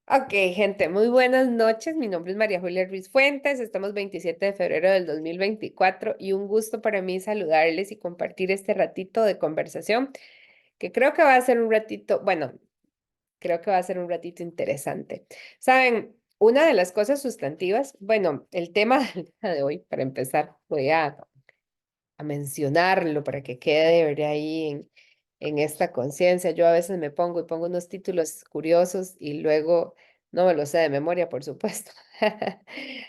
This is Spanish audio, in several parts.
Ok, gente, muy buenas noches. Mi nombre es María Julia Ruiz Fuentes. Estamos 27 de febrero del 2024 y un gusto para mí saludarles y compartir este ratito de conversación que creo que va a ser un ratito, bueno, creo que va a ser un ratito interesante. Saben, una de las cosas sustantivas, bueno, el tema del día de hoy, para empezar, voy a mencionarlo para que quede, ¿verdad? Ahí en esta conciencia. Yo a veces me pongo y pongo unos títulos curiosos y luego no me los sé de memoria, por supuesto.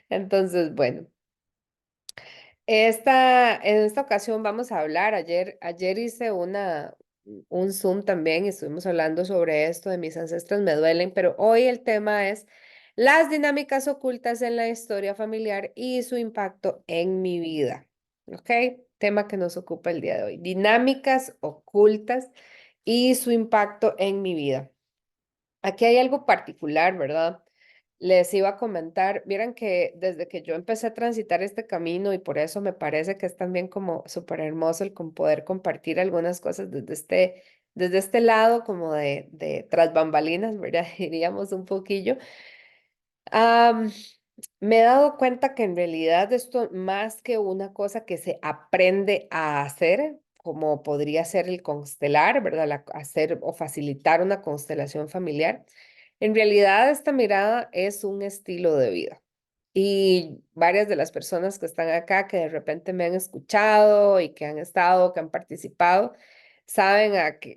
Entonces, bueno, en esta ocasión vamos a hablar. Ayer hice un Zoom también y estuvimos hablando sobre esto de mis ancestros me duelen, pero hoy el tema es las dinámicas ocultas en la historia familiar y su impacto en mi vida. ¿Ok? Tema que nos ocupa el día de hoy. Dinámicas ocultas y su impacto en mi vida. Aquí hay algo particular, ¿verdad? Les iba a comentar, vieran que desde que yo empecé a transitar este camino y por eso me parece que es también como súper hermoso el con poder compartir algunas cosas desde este lado como de tras bambalinas, ¿verdad? Diríamos un poquillo. Am, Me he dado cuenta que en realidad esto más que una cosa que se aprende a hacer, como podría ser el constelar, ¿verdad? Hacer o facilitar una constelación familiar, en realidad esta mirada es un estilo de vida. Y varias de las personas que están acá, que de repente me han escuchado y que han estado, que han participado, saben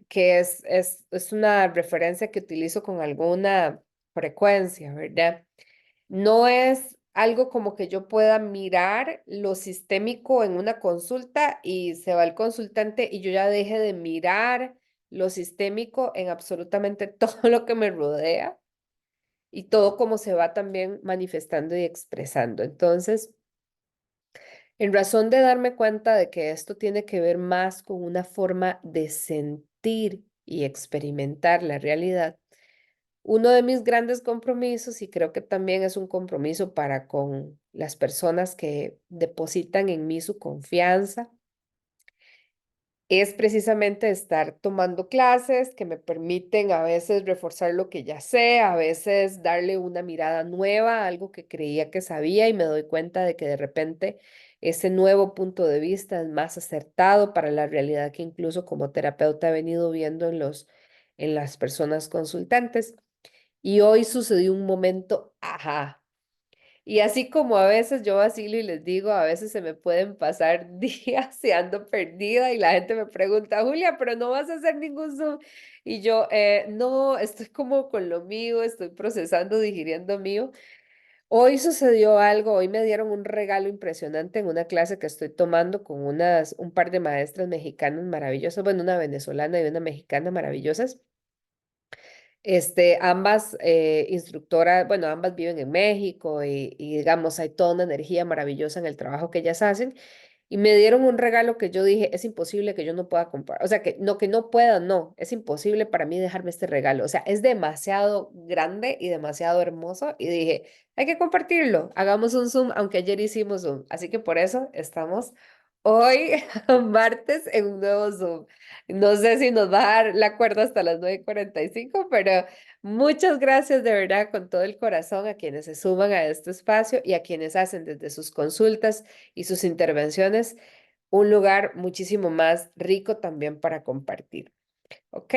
que es una referencia que utilizo con alguna frecuencia, ¿verdad? No es algo como que yo pueda mirar lo sistémico en una consulta y se va el consultante y yo ya deje de mirar lo sistémico en absolutamente todo lo que me rodea y todo como se va también manifestando y expresando. Entonces, en razón de darme cuenta de que esto tiene que ver más con una forma de sentir y experimentar la realidad, uno de mis grandes compromisos, y creo que también es un compromiso para con las personas que depositan en mí su confianza, es precisamente estar tomando clases que me permiten a veces reforzar lo que ya sé, a veces darle una mirada nueva a algo que creía que sabía y me doy cuenta de que de repente ese nuevo punto de vista es más acertado para la realidad que incluso como terapeuta he venido viendo en las personas consultantes. Y hoy sucedió un momento, ajá. Y así como a veces yo vacilo y les digo, a veces se me pueden pasar días y ando perdida y la gente me pregunta, Julia, pero no vas a hacer ningún Zoom. Y yo, no, estoy como con lo mío, estoy procesando, digiriendo mío. Hoy sucedió algo, hoy me dieron un regalo impresionante en una clase que estoy tomando con un par de maestras mexicanas maravillosas, bueno, una venezolana y una mexicana maravillosas. Ambas instructoras, bueno, ambas viven en México y digamos, hay toda una energía maravillosa en el trabajo que ellas hacen. Y me dieron un regalo que yo dije, es imposible que yo no pueda comprar. O sea, que no pueda, no, es imposible para mí dejarme este regalo. O sea, es demasiado grande y demasiado hermoso. Y dije, hay que compartirlo, hagamos un Zoom, aunque ayer hicimos Zoom. Así que por eso estamos hoy, martes, en un nuevo Zoom. No sé si nos va a dar la cuerda hasta las 9:45, pero muchas gracias de verdad con todo el corazón a quienes se suman a este espacio y a quienes hacen desde sus consultas y sus intervenciones un lugar muchísimo más rico también para compartir. ¿Ok?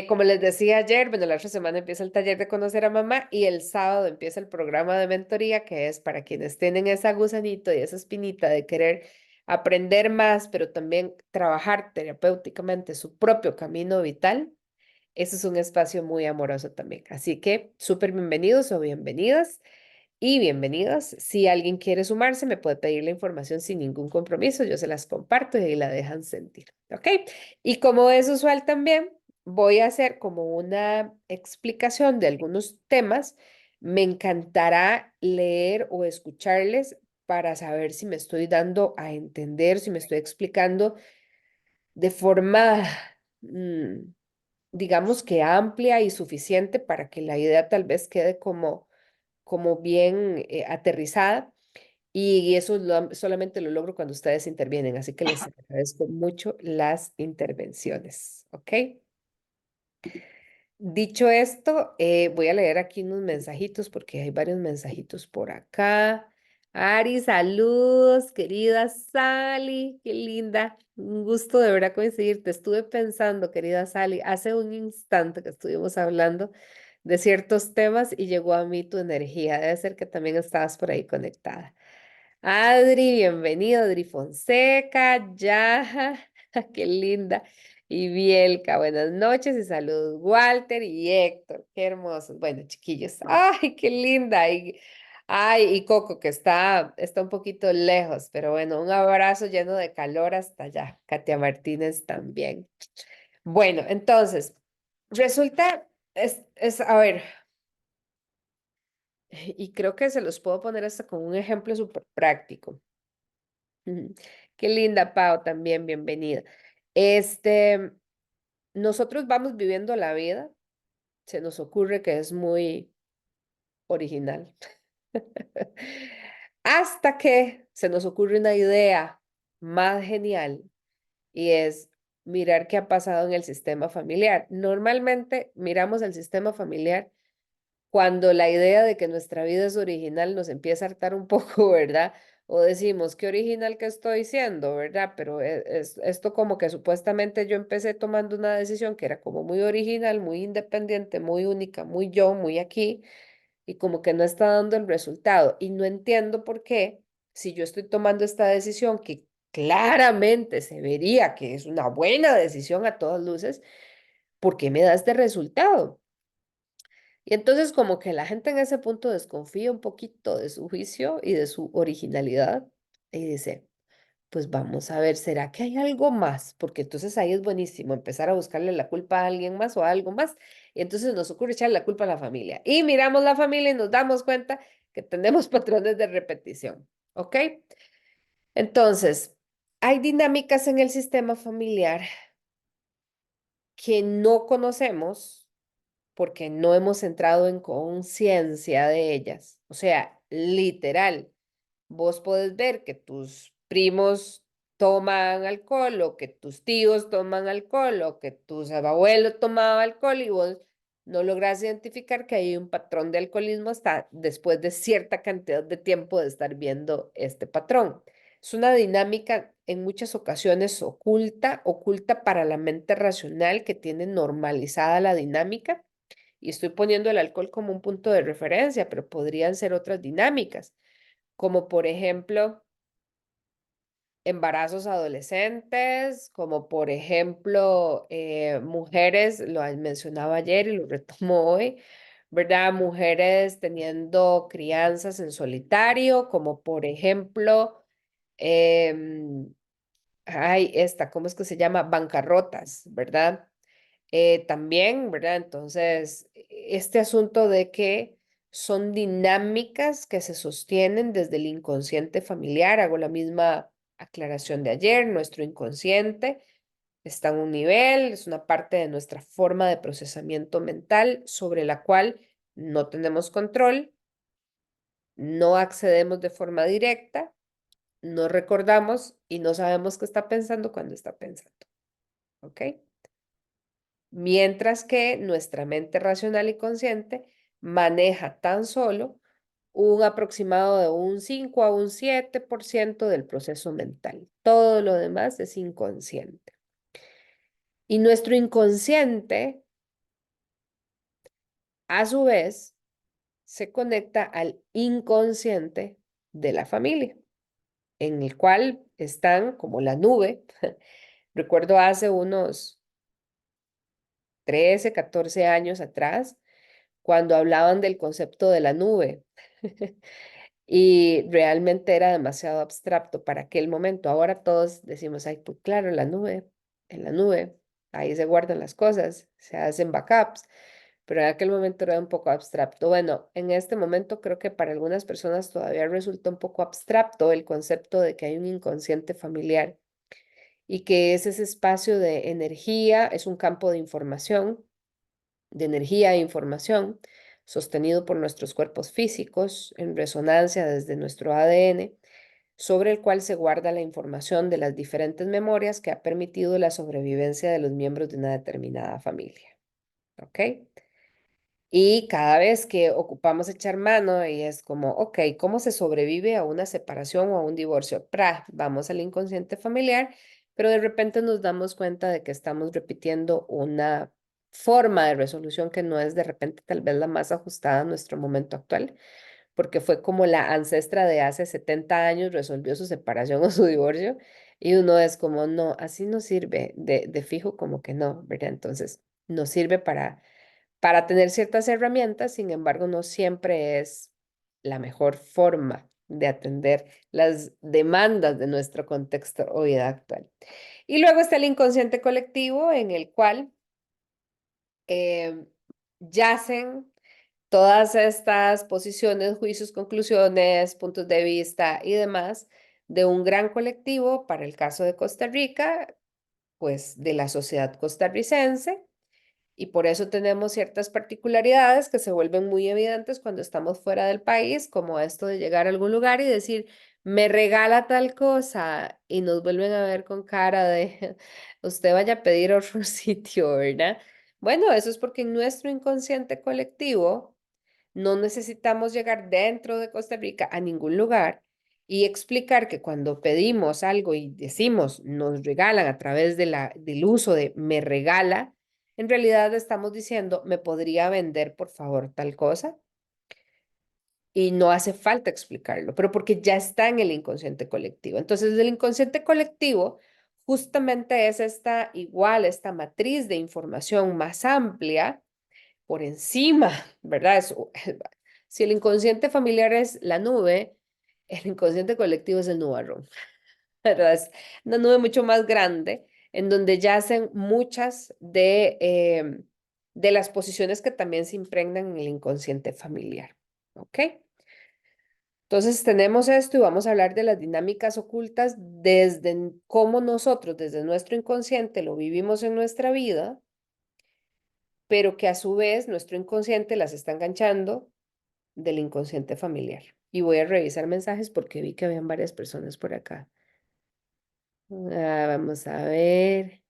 Como les decía ayer, bueno, la otra semana empieza el taller de conocer a mamá y el sábado empieza el programa de mentoría que es para quienes tienen esa gusanito y esa espinita de querer aprender más, pero también trabajar terapéuticamente su propio camino vital. Ese es un espacio muy amoroso también. Así que súper bienvenidos o bienvenidas y bienvenidas. Si alguien quiere sumarse, me puede pedir la información sin ningún compromiso. Yo se las comparto y ahí la dejan sentir. ¿Ok? Y como es usual también, voy a hacer como una explicación de algunos temas. Me encantará leer o escucharles para saber si me estoy dando a entender, si me estoy explicando de forma, mm, digamos que amplia y suficiente para que la idea tal vez quede como bien aterrizada. Y eso solamente lo logro cuando ustedes intervienen, así que les agradezco mucho las intervenciones, ¿ok? Dicho esto, voy a leer aquí unos mensajitos porque hay varios mensajitos por acá. Ari, saludos, querida Sally, qué linda. Un gusto de verdad coincidir. Te estuve pensando, querida Sally, hace un instante que estuvimos hablando de ciertos temas y llegó a mí tu energía. Debe ser que también estabas por ahí conectada. Adri, bienvenido, Adri Fonseca, Yaja, qué linda. Y Bielka, buenas noches y saludos, Walter y Héctor, qué hermosos. Bueno, chiquillos, ay, qué linda. Y Coco, que está un poquito lejos, pero bueno, un abrazo lleno de calor hasta allá. Katia Martínez también. Bueno, entonces, resulta, a ver, y creo que se los puedo poner hasta con un ejemplo súper práctico. Ujú. Qué linda, Pau, también bienvenida. Este, nosotros vamos viviendo la vida, se nos ocurre que es muy original, hasta que se nos ocurre una idea más genial y es mirar qué ha pasado en el sistema familiar. Normalmente miramos el sistema familiar cuando la idea de que nuestra vida es original nos empieza a hartar un poco, ¿verdad? O decimos, qué original que estoy siendo, ¿verdad? Pero esto como que supuestamente yo empecé tomando una decisión que era como muy original, muy independiente, muy única, muy yo, muy aquí, y como que no está dando el resultado. Y no entiendo por qué, si yo estoy tomando esta decisión que claramente se vería que es una buena decisión a todas luces, ¿por qué me da este resultado? Y entonces como que la gente en ese punto desconfía un poquito de su juicio y de su originalidad y dice, pues vamos a ver, ¿será que hay algo más? Porque entonces ahí es buenísimo empezar a buscarle la culpa a alguien más o a algo más. Y entonces nos ocurre echarle la culpa a la familia. Y miramos la familia y nos damos cuenta que tenemos patrones de repetición. ¿Ok? Entonces, hay dinámicas en el sistema familiar que no conocemos porque no hemos entrado en conciencia de ellas. O sea, literal, vos podés ver que tus primos toman alcohol o que tus tíos toman alcohol o que tus abuelos tomaban alcohol y vos no logras identificar que hay un patrón de alcoholismo hasta después de cierta cantidad de tiempo de estar viendo este patrón. Es una dinámica en muchas ocasiones oculta para la mente racional que tiene normalizada la dinámica y estoy poniendo el alcohol como un punto de referencia, pero podrían ser otras dinámicas, como por ejemplo embarazos adolescentes, como por ejemplo mujeres, lo mencionaba ayer y lo retomo hoy, ¿verdad? Mujeres teniendo crianzas en solitario, como por ejemplo, em, ¿cómo es que se llama? Bancarrotas, ¿verdad? También, ¿verdad? Entonces, este asunto de que son dinámicas que se sostienen desde el inconsciente familiar, hago la misma aclaración de ayer, nuestro inconsciente está en un nivel, es una parte de nuestra forma de procesamiento mental sobre la cual no tenemos control, no accedemos de forma directa, no recordamos y no sabemos qué está pensando cuando está pensando, ¿ok? Mientras que nuestra mente racional y consciente maneja tan solo un aproximado de un 5 a un 7% del proceso mental. Todo lo demás es inconsciente. Y nuestro inconsciente, a su vez, se conecta al inconsciente de la familia, en el cual están como la nube. Recuerdo hace unos 13, 14 años atrás, cuando hablaban del concepto de la nube. Y realmente era demasiado abstracto para aquel momento. Ahora todos decimos, ay, pues claro, en la nube, ahí se guardan las cosas, se hacen backups, pero en aquel momento era un poco abstracto. Bueno, en este momento creo que para algunas personas todavía resulta un poco abstracto el concepto de que hay un inconsciente familiar y que es ese espacio de energía, es un campo de energía e información sostenido por nuestros cuerpos físicos en resonancia desde nuestro ADN, sobre el cual se guarda la información de las diferentes memorias que ha permitido la sobrevivencia de los miembros de una determinada familia. ¿ok? Y cada vez que ocupamos echar mano y es como, ok, ¿cómo se sobrevive a una separación o a un divorcio? Vamos al inconsciente familiar, pero de repente nos damos cuenta de que estamos repitiendo una forma de resolución que no es de repente tal vez la más ajustada a nuestro momento actual, porque fue como la ancestra de hace 70 años resolvió su separación o su divorcio, y uno es como, no, así no sirve, de fijo como que no, ¿verdad? Entonces, nos sirve para tener ciertas herramientas, sin embargo, no siempre es la mejor forma de atender las demandas de nuestro contexto o vida actual. Y luego está el inconsciente colectivo, en el cual eh, yacen todas estas posiciones, juicios, conclusiones, puntos de vista y demás de un gran colectivo, para el caso de Costa Rica, pues de la sociedad costarricense, y por eso tenemos ciertas particularidades que se vuelven muy evidentes cuando estamos fuera del país, como esto de llegar a algún lugar y decir, me regala tal cosa, y nos vuelven a ver con cara de, usted vaya a pedir otro sitio, ¿verdad? Bueno, eso es porque en nuestro inconsciente colectivo no necesitamos llegar dentro de Costa Rica a ningún lugar y explicar que cuando pedimos algo y decimos nos regalan a través del uso de me regala, en realidad estamos diciendo me podría vender por favor tal cosa, y no hace falta explicarlo, pero porque ya está en el inconsciente colectivo. Entonces, el inconsciente colectivo justamente es esta matriz de información más amplia por encima, ¿verdad? Si el inconsciente familiar es la nube, el inconsciente colectivo es el nubarrón, ¿verdad? Es una nube mucho más grande en donde yacen muchas de las posiciones que también se impregnan en el inconsciente familiar, ¿ok? Entonces tenemos esto y vamos a hablar de las dinámicas ocultas desde cómo nosotros, desde nuestro inconsciente, lo vivimos en nuestra vida, pero que a su vez nuestro inconsciente las está enganchando del inconsciente familiar. Y voy a revisar mensajes porque vi que habían varias personas por acá. Vamos a ver.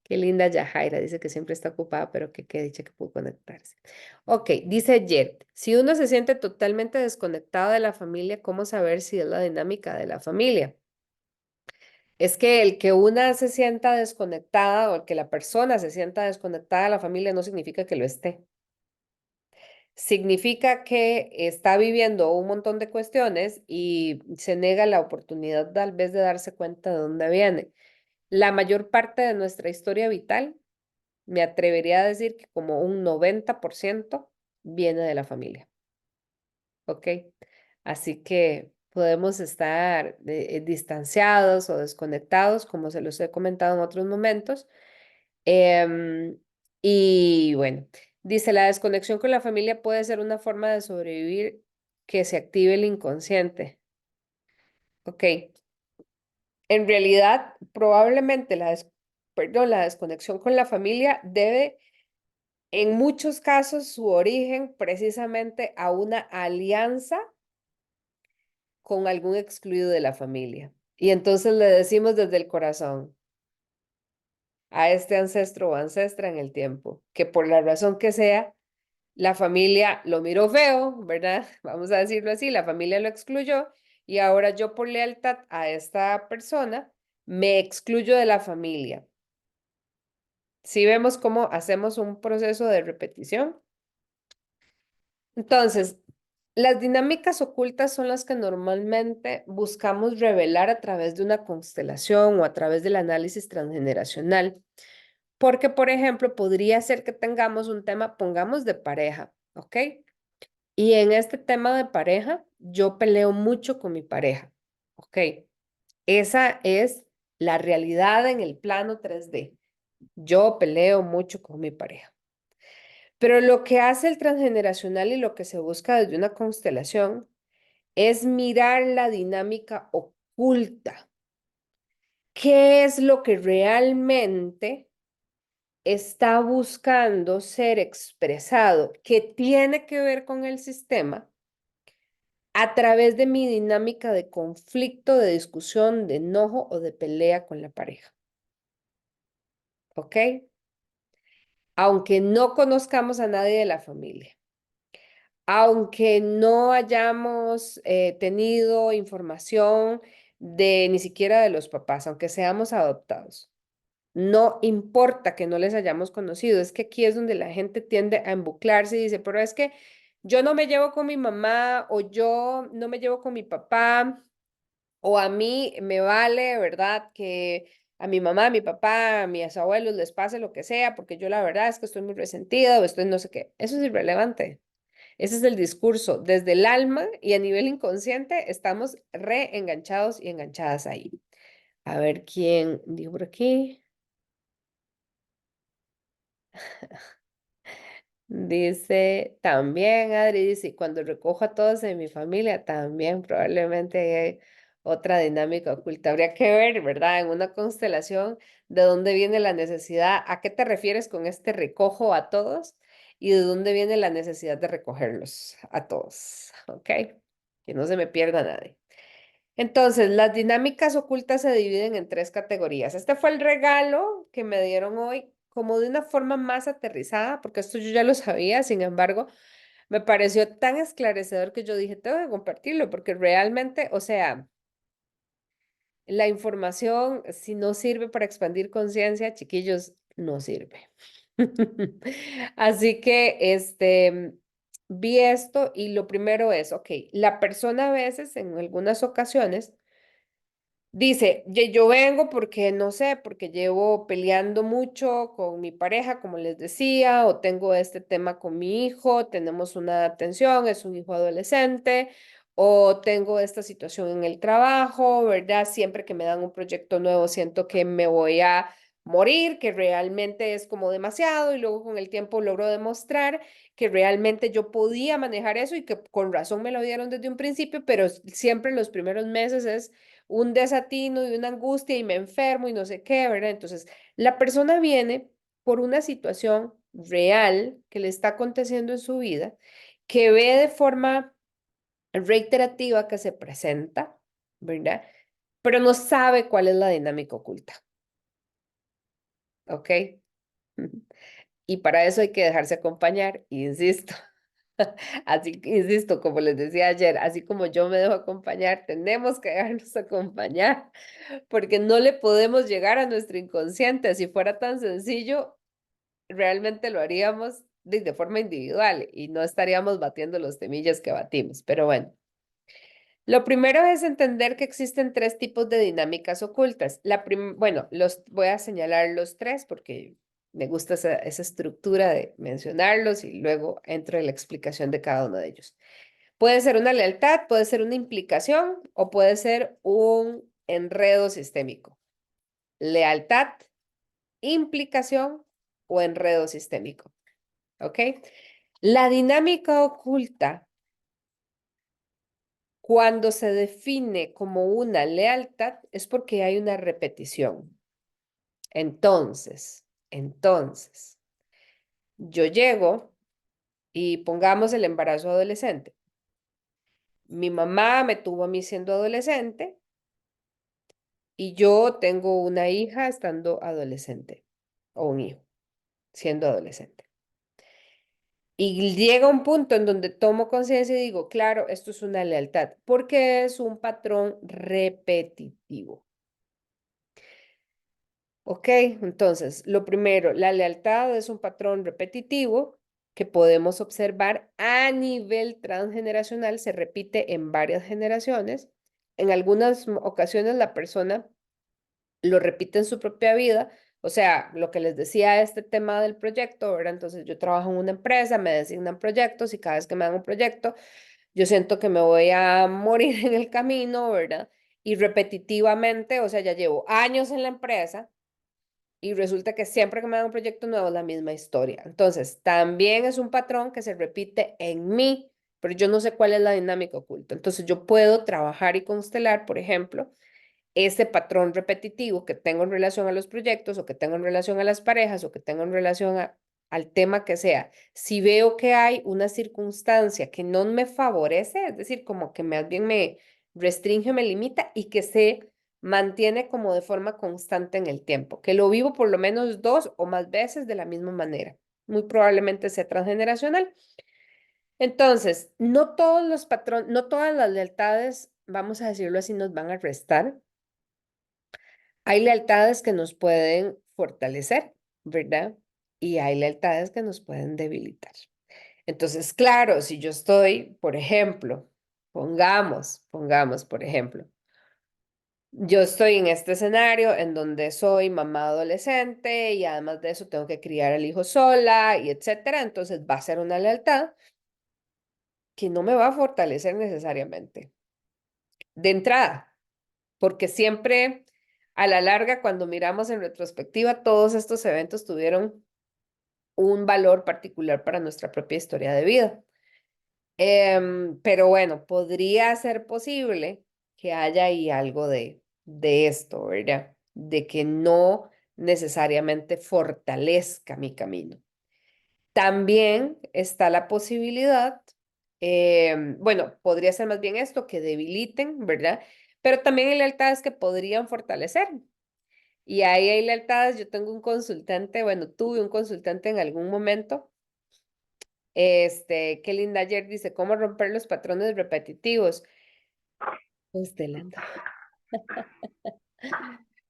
Qué linda Yajaira, dice que siempre está ocupada, pero que qué dicha que pudo conectarse. Ok, dice Jet, si uno se siente totalmente desconectado de la familia, ¿cómo saber si es la dinámica de la familia? Es que el que una se sienta desconectada o el que la persona se sienta desconectada de la familia no significa que lo esté. Significa que está viviendo un montón de cuestiones y se niega la oportunidad tal vez de darse cuenta de dónde viene. La mayor parte de nuestra historia vital, me atrevería a decir que como un 90% viene de la familia, ¿ok? Así que podemos estar distanciados o desconectados, como se los he comentado en otros momentos. Em, y bueno, dice, la desconexión con la familia puede ser una forma de sobrevivir que se active el inconsciente. Ok, en realidad, probablemente perdón, la desconexión con la familia debe, en muchos casos, su origen precisamente a una alianza con algún excluido de la familia. Y entonces le decimos desde el corazón a este ancestro o ancestra en el tiempo, que por la razón que sea, la familia lo miró feo, ¿verdad? Vamos a decirlo así, la familia lo excluyó y ahora yo por lealtad a esta persona me excluyo de la familia. Si vemos cómo hacemos un proceso de repetición. Entonces, las dinámicas ocultas son las que normalmente buscamos revelar a través de una constelación o a través del análisis transgeneracional. Porque, por ejemplo, podría ser que tengamos un tema, pongamos de pareja, ¿ok? Y en este tema de pareja, yo peleo mucho con mi pareja, ¿ok? Esa es la realidad en el plano 3D. Yo peleo mucho con mi pareja. Pero lo que hace el transgeneracional y lo que se busca desde una constelación es mirar la dinámica oculta. ¿Qué es lo que realmente está buscando ser expresado, que tiene que ver con el sistema a través de mi dinámica de conflicto, de discusión, de enojo o de pelea con la pareja? ¿Ok? aunque no conozcamos a nadie de la familia, aunque no hayamos tenido información de ni siquiera de los papás, aunque seamos adoptados. No importa que no les hayamos conocido, es que aquí es donde la gente tiende a embuclarse y dice, pero es que yo no me llevo con mi mamá o yo no me llevo con mi papá o a mí me vale, ¿verdad? Que a mi mamá, a mi papá, a mis abuelos les pase lo que sea, porque yo la verdad es que estoy muy resentida o estoy no sé qué. Eso es irrelevante. Ese es el discurso. Desde el alma y a nivel inconsciente estamos reenganchados y enganchadas ahí. A ver quién dijo por aquí. Dice, también Adri dice, "Y cuando recojo a todos en mi familia, también probablemente hay otra dinámica oculta. Habría que ver, ¿verdad? En una constelación, de dónde viene la necesidad, a qué te refieres con este recojo a todos y de dónde viene la necesidad de recogerlos a todos, ¿ok? Que no se me pierda nadie. Entonces, las dinámicas ocultas se dividen en tres categorías. Este fue el regalo que me dieron hoy, como de una forma más aterrizada, porque esto yo ya lo sabía, sin embargo, me pareció tan esclarecedor que yo dije, tengo que compartirlo, porque realmente, o sea, la información, si no sirve para expandir conciencia, chiquillos, no sirve. Así que, vi esto y lo primero es, ok, la persona a veces, en algunas ocasiones, dice, yo vengo porque, no sé, porque llevo peleando mucho con mi pareja, como les decía, o tengo este tema con mi hijo, tenemos una tensión, es un hijo adolescente, o tengo esta situación en el trabajo, ¿verdad? Siempre que me dan un proyecto nuevo siento que me voy a morir, que realmente es como demasiado, y luego con el tiempo logro demostrar que realmente yo podía manejar eso y que con razón me lo dieron desde un principio, pero siempre en los primeros meses es un desatino y una angustia y me enfermo y no sé qué, ¿verdad? Entonces, la persona viene por una situación real que le está aconteciendo en su vida, que ve de forma reiterativa que se presenta, ¿verdad? Pero no sabe cuál es la dinámica oculta, ¿ok? Y para eso hay que dejarse acompañar, insisto. Así que, insisto, como les decía ayer, así como yo me dejo acompañar, tenemos que dejarnos acompañar, porque no le podemos llegar a nuestro inconsciente. Si fuera tan sencillo, realmente lo haríamos de forma individual y no estaríamos batiendo los temillas que batimos. Pero bueno, lo primero es entender que existen tres tipos de dinámicas ocultas. Bueno, los voy a señalar los tres porque me gusta esa estructura de mencionarlos y luego entro en la explicación de cada uno de ellos. Puede ser una lealtad, puede ser una implicación o puede ser un enredo sistémico. Lealtad, implicación o enredo sistémico. ¿Ok? La dinámica oculta, cuando se define como una lealtad, es porque hay una repetición. Entonces, yo llego y pongamos el embarazo adolescente. Mi mamá me tuvo a mí siendo adolescente y yo tengo una hija estando adolescente o un hijo siendo adolescente. Y llega un punto en donde tomo conciencia y digo, claro, esto es una lealtad, porque es un patrón repetitivo. ¿Ok? Entonces, lo primero, la lealtad es un patrón repetitivo que podemos observar a nivel transgeneracional, se repite en varias generaciones. En algunas ocasiones la persona lo repite en su propia vida. O sea, lo que les decía, este tema del proyecto, ¿verdad? Entonces yo trabajo en una empresa, me designan proyectos y cada vez que me dan un proyecto, yo siento que me voy a morir en el camino, ¿verdad? Y repetitivamente, o sea, ya llevo años en la empresa y resulta que siempre que me dan un proyecto nuevo es la misma historia. Entonces, también es un patrón que se repite en mí, pero yo no sé cuál es la dinámica oculta. Entonces, yo puedo trabajar y constelar, por ejemplo, ese patrón repetitivo que tengo en relación a los proyectos o que tengo en relación a las parejas o que tengo en relación al tema que sea, si veo que hay una circunstancia que no me favorece, es decir, como que más bien me restringe, me limita y que se mantiene como de forma constante en el tiempo, que lo vivo por lo menos dos o más veces de la misma manera. muy probablemente sea transgeneracional. Entonces, no todos los patrones, no todas las lealtades, vamos a decirlo así, nos van a restar. Hay lealtades que nos pueden fortalecer, ¿verdad? Y hay lealtades que nos pueden debilitar. Entonces, claro, si yo estoy, por ejemplo, pongamos, por ejemplo, yo estoy en este escenario en donde soy mamá adolescente y además de eso tengo que criar al hijo sola y etcétera, entonces va a ser una lealtad que no me va a fortalecer necesariamente. De entrada, porque siempre a la larga, cuando miramos en retrospectiva, todos estos eventos tuvieron un valor particular para nuestra propia historia de vida. Pero bueno, podría ser posible que haya ahí algo de esto, ¿verdad? De que no necesariamente fortalezca mi camino. También está la posibilidad, bueno, podría ser más bien esto, que debiliten, ¿verdad? Pero también hay lealtades que podrían fortalecer. Y ahí hay lealtades, yo tengo un consultante, bueno, tuve un consultante en algún momento, qué linda ayer dice, ¿cómo romper los patrones repetitivos? Constelando.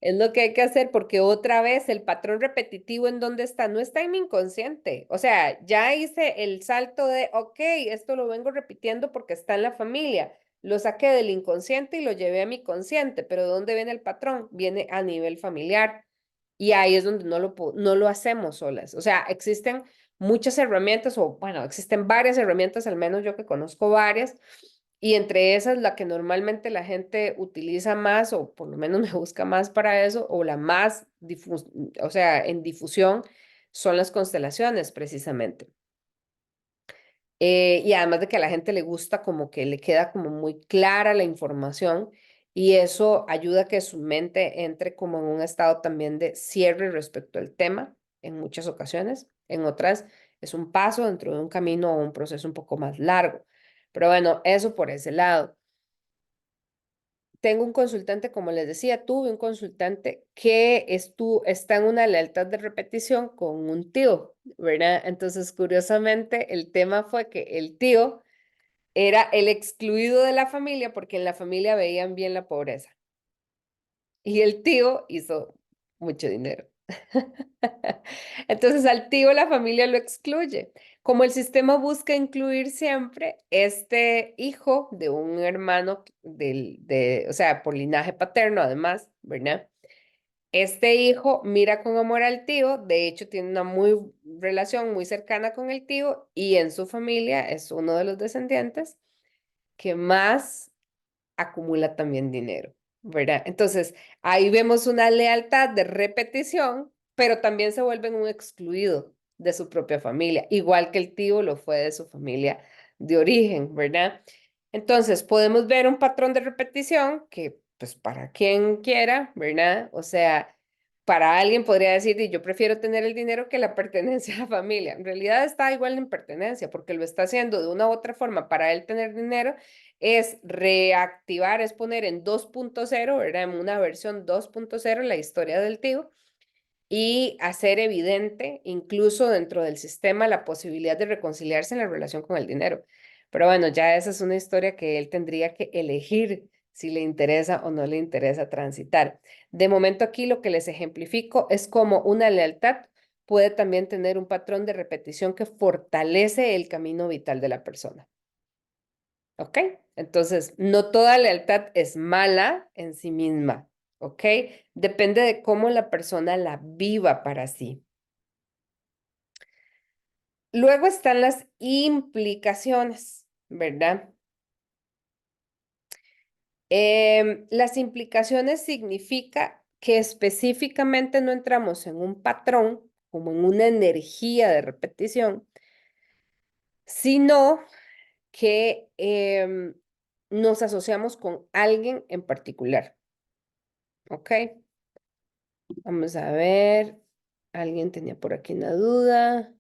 Es lo que hay que hacer porque otra vez el patrón repetitivo en dónde está, no está en mi inconsciente. O sea, ya hice el salto de, ok, esto lo vengo repitiendo porque está en la familia. Lo saqué del inconsciente y lo llevé a mi consciente, pero ¿de dónde viene el patrón? Viene a nivel familiar. Y ahí es donde no lo hacemos solas. O sea, existen muchas herramientas, o bueno, existen varias herramientas, al menos yo que conozco varias, y entre esas la que normalmente la gente utiliza más, o por lo menos me busca más para eso, o la más o sea, en difusión, son las constelaciones, precisamente. Y además de que a la gente le gusta como que le queda como muy clara la información y eso ayuda a que su mente entre como en un estado también de cierre respecto al tema en muchas ocasiones. En otras es un paso dentro de un camino o un proceso un poco más largo. Pero bueno, eso por ese lado. Tengo un consultante, como les decía, tuve un consultante que está en una lealtad de repetición con un tío, ¿verdad? Entonces, curiosamente, el tema fue que el tío era el excluido de la familia porque en la familia veían bien la pobreza. Y el tío hizo mucho dinero. Entonces al tío la familia lo excluye. Como el sistema busca incluir siempre, este hijo de un hermano o sea, por linaje paterno además, ¿verdad? Este hijo mira con amor al tío, de hecho tiene una relación muy cercana con el tío y en su familia es uno de los descendientes que más acumula también dinero, ¿verdad? Entonces, ahí vemos una lealtad de repetición, pero también se vuelven un excluido de su propia familia, igual que el tío lo fue de su familia de origen, ¿verdad? Entonces, podemos ver un patrón de repetición que, pues, para quien quiera, ¿verdad? O sea, para alguien podría decir, yo prefiero tener el dinero que la pertenencia a la familia. En realidad está igual en pertenencia, porque lo está haciendo de una u otra forma para él tener dinero, es reactivar, es poner en 2.0, ¿verdad? En una versión 2.0 la historia del tío y hacer evidente, incluso dentro del sistema, la posibilidad de reconciliarse en la relación con el dinero. Pero bueno, ya esa es una historia que él tendría que elegir si le interesa o no le interesa transitar. De momento aquí lo que les ejemplifico es como una lealtad puede también tener un patrón de repetición que fortalece el camino vital de la persona. ¿Ok? Entonces, no toda lealtad es mala en sí misma, ¿ok? Depende de cómo la persona la viva para sí. Luego están las implicaciones, ¿verdad? Las implicaciones significa que específicamente no entramos en un patrón, como en una energía de repetición, sino que nos asociamos con alguien en particular, ¿ok? Vamos a ver. Alguien tenía por aquí una duda.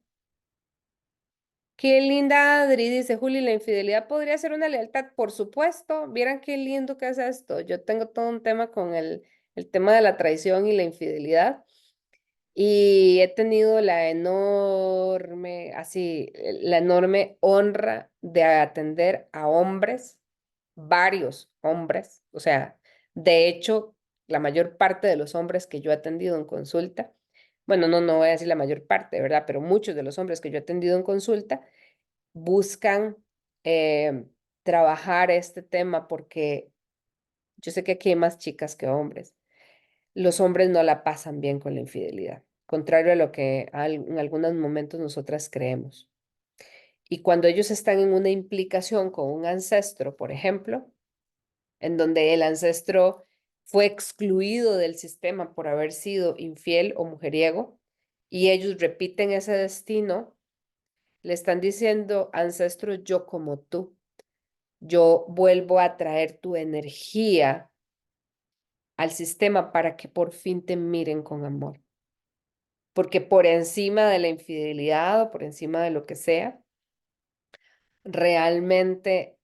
Qué linda Adri, dice Juli, la infidelidad podría ser una lealtad, por supuesto. Vieran qué lindo que es esto. Yo tengo todo un tema con el tema de la traición y la infidelidad. Y he tenido la enorme, así, la enorme honra de atender a hombres, varios hombres, o sea, de hecho, la mayor parte de los hombres que yo he atendido en consulta, bueno, no voy a decir la mayor parte, ¿verdad? Pero muchos de los hombres que yo he atendido en consulta buscan eh, trabajar este tema porque yo sé que aquí hay más chicas que hombres. Los hombres no la pasan bien con la infidelidad, contrario a lo que en algunos momentos nosotras creemos. Y cuando ellos están en una implicación con un ancestro, por ejemplo, en donde el ancestro fue excluido del sistema por haber sido infiel o mujeriego, y ellos repiten ese destino, le están diciendo, ancestro, yo como tú, yo vuelvo a traer tu energía al sistema para que por fin te miren con amor. Porque por encima de la infidelidad o por encima de lo que sea, realmente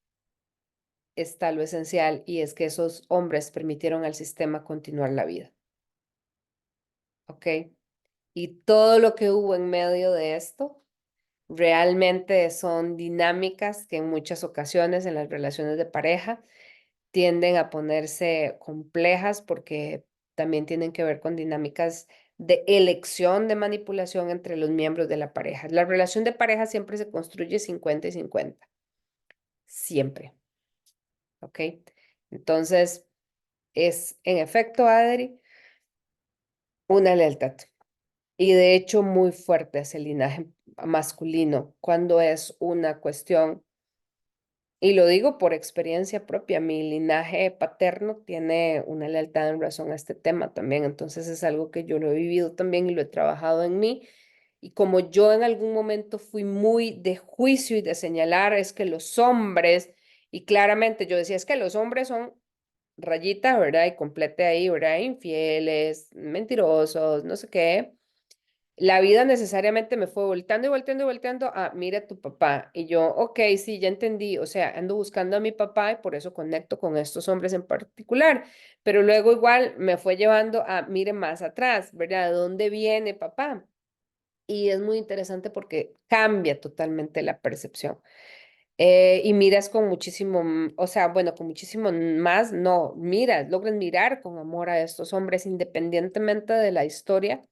está lo esencial y es que esos hombres permitieron al sistema continuar la vida, ¿ok? Y todo lo que hubo en medio de esto realmente son dinámicas que en muchas ocasiones en las relaciones de pareja tienden a ponerse complejas porque también tienen que ver con dinámicas de elección de manipulación entre los miembros de la pareja. La relación de pareja siempre se construye 50 y 50, siempre, ¿ok? Entonces, es en efecto, Adri, una lealtad. Y de hecho muy fuerte ese linaje masculino cuando es una cuestión, y lo digo por experiencia propia, mi linaje paterno tiene una lealtad en razón a este tema también, entonces es algo que yo lo he vivido también y lo he trabajado en mí. Y como yo en algún momento fui muy de juicio y de señalar, es que los hombres, y claramente yo decía, es que los hombres son rayita, ¿verdad? Y complete ahí, ¿verdad? Infieles, mentirosos, no sé qué. La vida necesariamente me fue volteando y volteando y volteando a, mira a tu papá. Y yo, ok, sí, ya entendí. O sea, ando buscando a mi papá y por eso conecto con estos hombres en particular. Pero luego igual me fue llevando a, mire más atrás, ¿verdad? ¿De dónde viene papá? Y es muy interesante porque cambia totalmente la percepción. Y miras con muchísimo, o sea, bueno, con muchísimo más, no, miras, logras mirar con amor a estos hombres independientemente de la historia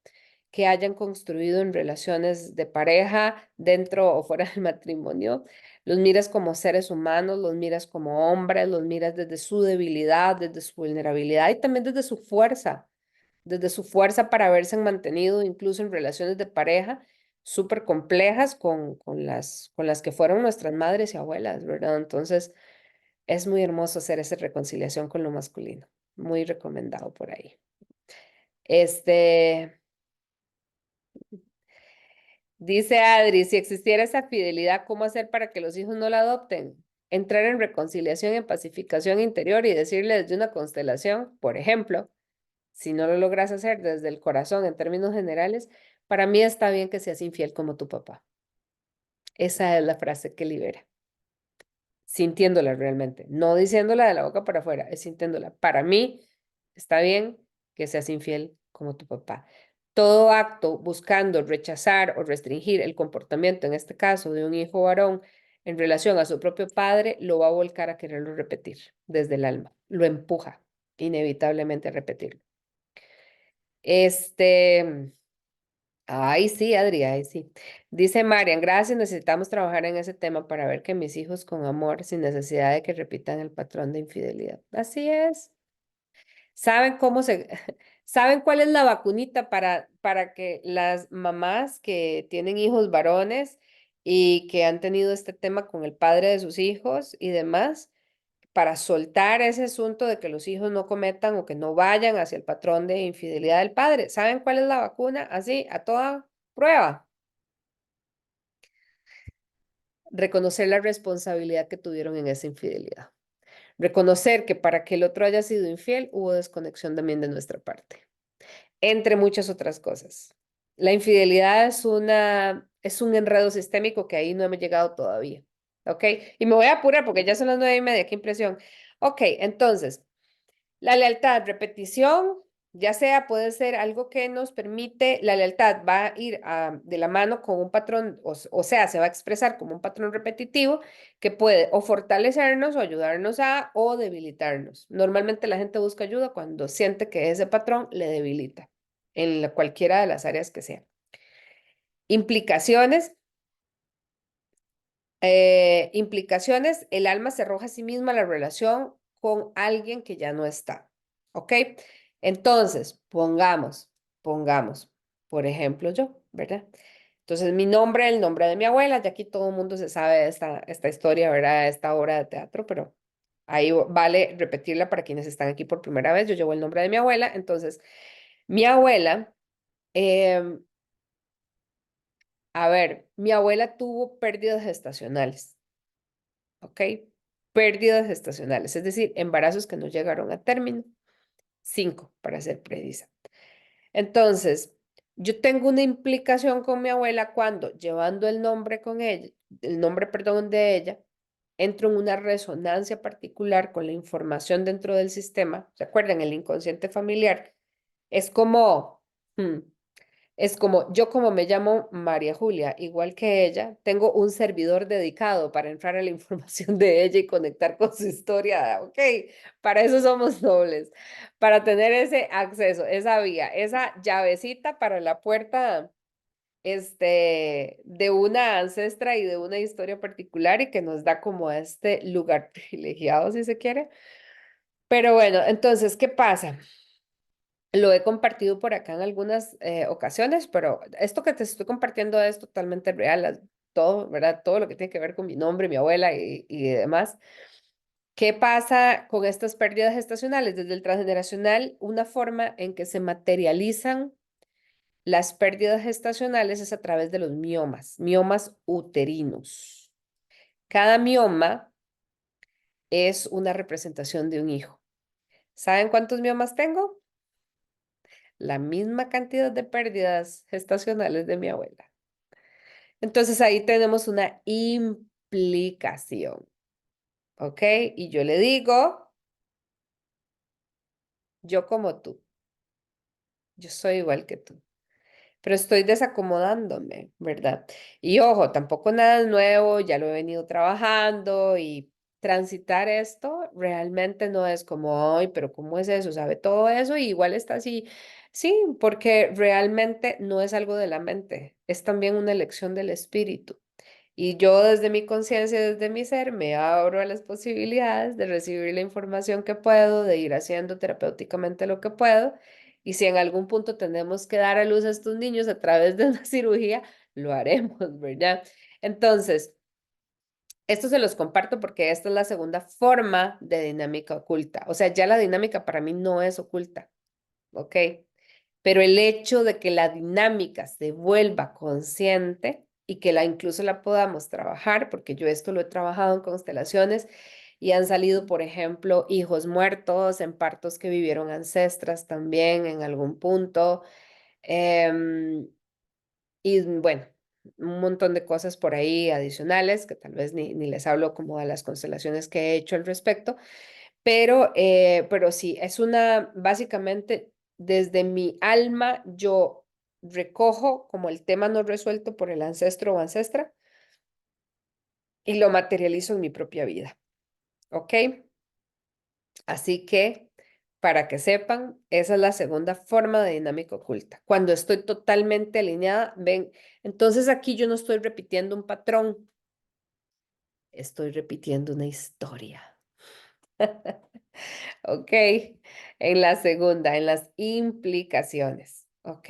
que hayan construido en relaciones de pareja, dentro o fuera del matrimonio. Los miras como seres humanos, los miras como hombres, los miras desde su debilidad, desde su vulnerabilidad y también desde su fuerza para haberse mantenido incluso en relaciones de pareja súper complejas con las que fueron nuestras madres y abuelas, ¿verdad? Entonces, es muy hermoso hacer esa reconciliación con lo masculino. Muy recomendado por ahí. Este, dice Adri, si existiera esa fidelidad, ¿cómo hacer para que los hijos no la adopten? Entrar en reconciliación, en pacificación interior y decirle desde una constelación, por ejemplo, si no lo logras hacer desde el corazón en términos generales, para mí está bien que seas infiel como tu papá. Esa es la frase que libera, sintiéndola realmente, no diciéndola de la boca para afuera, es sintiéndola. Para mí está bien que seas infiel como tu papá. Todo acto buscando rechazar o restringir el comportamiento, en este caso de un hijo varón, en relación a su propio padre, lo va a volcar a quererlo repetir desde el alma. Lo empuja inevitablemente a repetirlo. Este, ay, sí, Adri, ay, sí. Dice Marian, gracias, necesitamos trabajar en ese tema para ver que mis hijos con amor, sin necesidad de que repitan el patrón de infidelidad. Así es. ¿Saben cómo se, saben cuál es la vacunita para que las mamás que tienen hijos varones y que han tenido este tema con el padre de sus hijos y demás, para soltar ese asunto de que los hijos no cometan o que no vayan hacia el patrón de infidelidad del padre? ¿Saben cuál es la vacuna? Así, a toda prueba. Reconocer la responsabilidad que tuvieron en esa infidelidad. Reconocer que para que el otro haya sido infiel hubo desconexión también de nuestra parte, entre muchas otras cosas. La infidelidad es un enredo sistémico que ahí no hemos llegado todavía. ¿Ok? Y me voy a apurar porque ya son las 9:30, qué impresión. Ok, entonces, la lealtad, repetición, Ya sea, puede ser algo que nos permite, la lealtad va a ir de la mano con un patrón, o sea, se va a expresar como un patrón repetitivo que puede o fortalecernos o ayudarnos o debilitarnos. Normalmente la gente busca ayuda cuando siente que ese patrón le debilita en cualquiera de las áreas que sea. Implicaciones. Implicaciones, el alma se arroja a sí misma a la relación con alguien que ya no está. ¿Ok? Entonces, pongamos, por ejemplo, yo, ¿verdad? Entonces, mi nombre, el nombre de mi abuela, ya aquí todo el mundo se sabe esta historia, ¿verdad? Esta obra de teatro, pero ahí vale repetirla para quienes están aquí por primera vez. Yo llevo el nombre de mi abuela, entonces, mi abuela, em, a ver, mi abuela tuvo pérdidas gestacionales. ¿Ok? Pérdidas gestacionales, es decir, embarazos que no llegaron a término, 5 para ser precisa. Entonces, yo tengo una implicación con mi abuela cuando, llevando el nombre con ella, el nombre, perdón, de ella, entro en una resonancia particular con la información dentro del sistema. ¿Se acuerdan? El inconsciente familiar. Es como, hmm, es como, yo como me llamo María Julia, igual que ella, tengo un servidor dedicado para entrar a la información de ella y conectar con su historia. Ok, para eso somos nobles, para tener ese acceso, esa vía, esa llavecita para la puerta de una ancestra y de una historia particular y que nos da como este lugar privilegiado, si se quiere. Pero bueno, entonces, ¿qué pasa? Lo he compartido por acá en algunas ocasiones, pero esto que te estoy compartiendo es totalmente real, todo, ¿verdad? Todo lo que tiene que ver con mi nombre, mi abuela y demás. ¿Qué pasa con estas pérdidas gestacionales? Desde el transgeneracional, una forma en que se materializan las pérdidas gestacionales es a través de los miomas uterinos. Cada mioma es una representación de un hijo. ¿Saben cuántos miomas tengo? La misma cantidad de pérdidas gestacionales de mi abuela. Entonces ahí tenemos una implicación, ¿ok? Y yo le digo, yo como tú, yo soy igual que tú, pero estoy desacomodándome, ¿verdad? Y ojo, tampoco nada es nuevo, ya lo he venido trabajando y transitar esto realmente no es como, ay, pero ¿cómo es eso? ¿Sabe todo eso? Y igual está así. Sí, porque realmente no es algo de la mente, es también una elección del espíritu. Y yo desde mi conciencia, desde mi ser, me abro a las posibilidades de recibir la información que puedo, de ir haciendo terapéuticamente lo que puedo. Y si en algún punto tenemos que dar a luz a estos niños a través de una cirugía, lo haremos, ¿verdad? Entonces, esto se los comparto porque esta es la segunda forma de dinámica oculta. O sea, ya la dinámica para mí no es oculta, ¿ok? Pero el hecho de que la dinámica se vuelva consciente y que incluso la podamos trabajar, porque yo esto lo he trabajado en constelaciones y han salido, por ejemplo, hijos muertos en partos que vivieron ancestras también en algún punto. em, y bueno, un montón de cosas por ahí adicionales que tal vez ni les hablo como de las constelaciones que he hecho al respecto, pero sí, es básicamente desde mi alma yo recojo como el tema no resuelto por el ancestro o ancestra y lo materializo en mi propia vida, ¿ok? Así que, para que sepan, esa es la segunda forma de dinámica oculta. Cuando estoy totalmente alineada, ven, entonces aquí yo no estoy repitiendo un patrón, estoy repitiendo una historia. ¿Ok? En la segunda, en las implicaciones, ¿ok?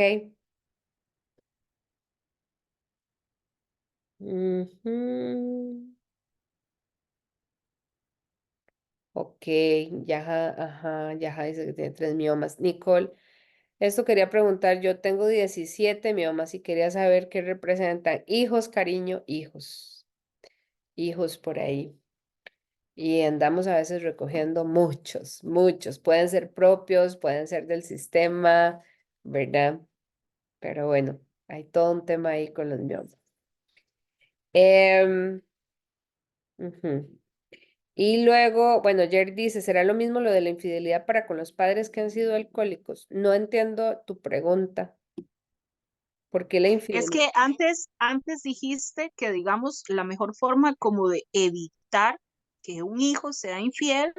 Ujú. Ok, Yaja, ajá, Yaja dice que tiene 3 miomas. Nicole, esto quería preguntar, yo tengo 17 miomas y quería saber qué representan. Hijos, cariño, hijos, hijos por ahí. Y andamos a veces recogiendo muchos, muchos. Pueden ser propios, pueden ser del sistema, ¿verdad? Pero bueno, hay todo un tema ahí con los miomas. Em, ujú. Y luego, bueno, Jer dice, ¿será lo mismo lo de la infidelidad para con los padres que han sido alcohólicos? No entiendo tu pregunta. ¿Por qué la Es infidelidad? que antes dijiste que, digamos, la mejor forma como de evitar que un hijo sea infiel